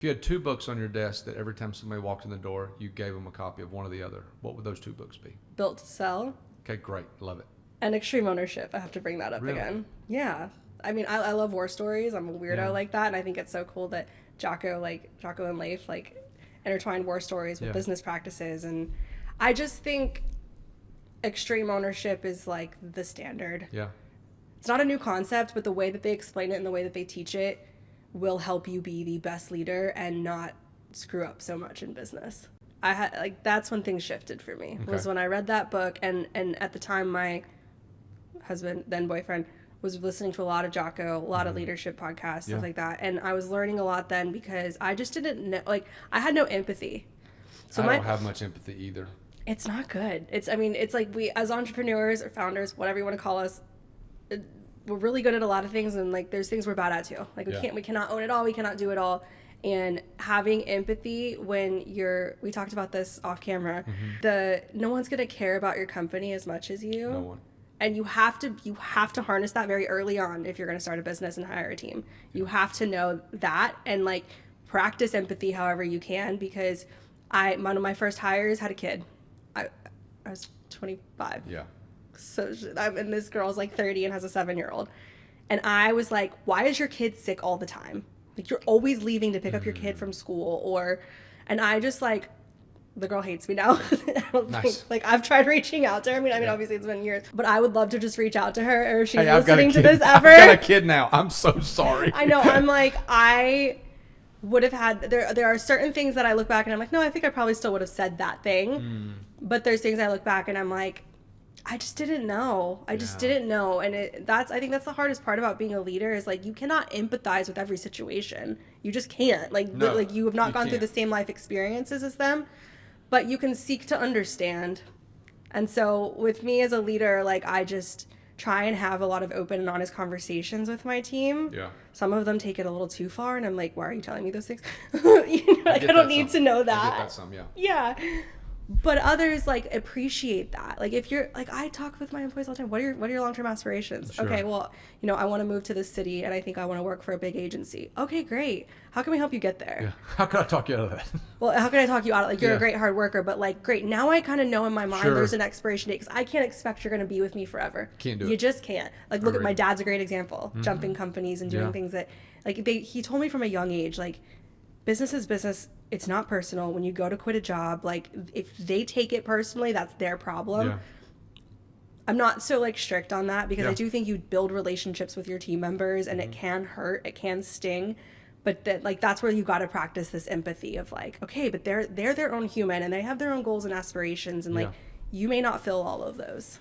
If you had two books on your desk that every time somebody walked in the door, you gave them a copy of one or the other, what would those two books be? Built to Sell. Okay, great. Love it. And Extreme Ownership. I have to bring that up again. Yeah. I mean, I love war stories. I'm a weirdo like that. And I think it's so cool that Jocko and Leif, like, intertwined war stories with business practices. And I just think extreme ownership is, like, the standard. Yeah. It's not a new concept, but the way that they explain it and the way that they teach it will help you be the best leader and not screw up so much in business. That's when things shifted for me. Was when I read that book, and at the time my husband, then boyfriend, was listening to a lot of Jocko, a lot of leadership podcasts, stuff like that, and I was learning a lot then because I just didn't know, like, I had no empathy. So I don't have much empathy either. It's not good. It's like we, as entrepreneurs or founders, whatever you want to call us, we're really good at a lot of things, and, like, there's things we're bad at too. Like, we cannot own it all, we cannot do it all. And having empathy when we talked about this off camera, no one's going to care about your company as much as you. No one. And you have to harness that very early on if you're going to start a business and hire a team. You have to know that and, like, practice empathy however you can, because one of my first hires had a kid. I was 25. Yeah. So and this girl's like 30 and has a 7-year-old. And I was like, why is your kid sick all the time? Like, you're always leaving to pick up your kid from school, and I just, like, the girl hates me now. I don't think, like, I've tried reaching out to her. I mean, obviously it's been years, but I would love to just reach out to her, or if she's listening to this ever. I've got a kid now. I'm so sorry. I know. I'm like, I would have had, there are certain things that I look back and I'm like, no, I think I probably still would have said that thing. But there's things I look back and I'm like, I just didn't know. I didn't know. And I think that's the hardest part about being a leader is, like, you cannot empathize with every situation. You just can't. Like, like, you have not gone through the same life experiences as them, but you can seek to understand. And so with me as a leader, like, I just try and have a lot of open and honest conversations with my team. Yeah. Some of them take it a little too far, and I'm like, why are you telling me those things? I don't need to know that. I get that some, yeah. Yeah. But others, like, appreciate that. Like, if you're, like, I talk with my employees all the time. What are your long-term aspirations? Sure. Okay, well, I want to move to this city, and I think I want to work for a big agency. Okay, great. How can we help you get there? Yeah. How can I talk you out of that? Well, how can I talk you out of it? Like, you're a great hard worker, but, like, great. Now I kind of know in my mind there's an expiration date, because I can't expect you're going to be with me forever. Can't do it. You just can't. Like, look at my dad's a great example. Jumping companies and doing things that, like, he told me from a young age, like, business is business. It's not personal. When you go to quit a job, like, if they take it personally, that's their problem. Yeah. I'm not so, like, strict on that, because I do think you build relationships with your team members, and it can hurt, it can sting, but that's where you got to practice this empathy of, like, okay, but they're their own human, and they have their own goals and aspirations, and like, you may not fill all of those.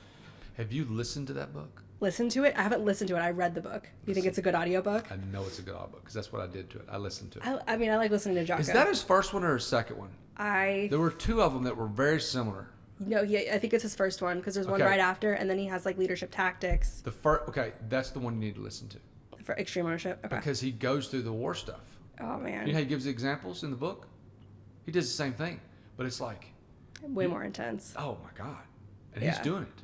Have you listened to that book? Listened to it? I haven't listened to it. I read the book. You think it's a good audiobook? I know it's a good audiobook, because that's what I did to it. I listened to it. I mean, I like listening to Jocko. Is that his first one or his second one? There were two of them that were very similar. No, I think it's his first one, because there's one right after, and then he has, like, leadership tactics. Okay, that's the one you need to listen to. For extreme ownership? Okay. Because he goes through the war stuff. Oh, man. You know how he gives examples in the book? He does the same thing, but it's like... way more intense. Oh, my God. And he's doing it.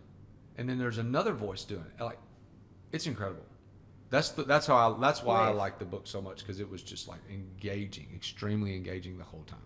And then there's another voice doing it. Like, it's incredible. That's why I like the book so much, because it was just, like, engaging, extremely engaging the whole time.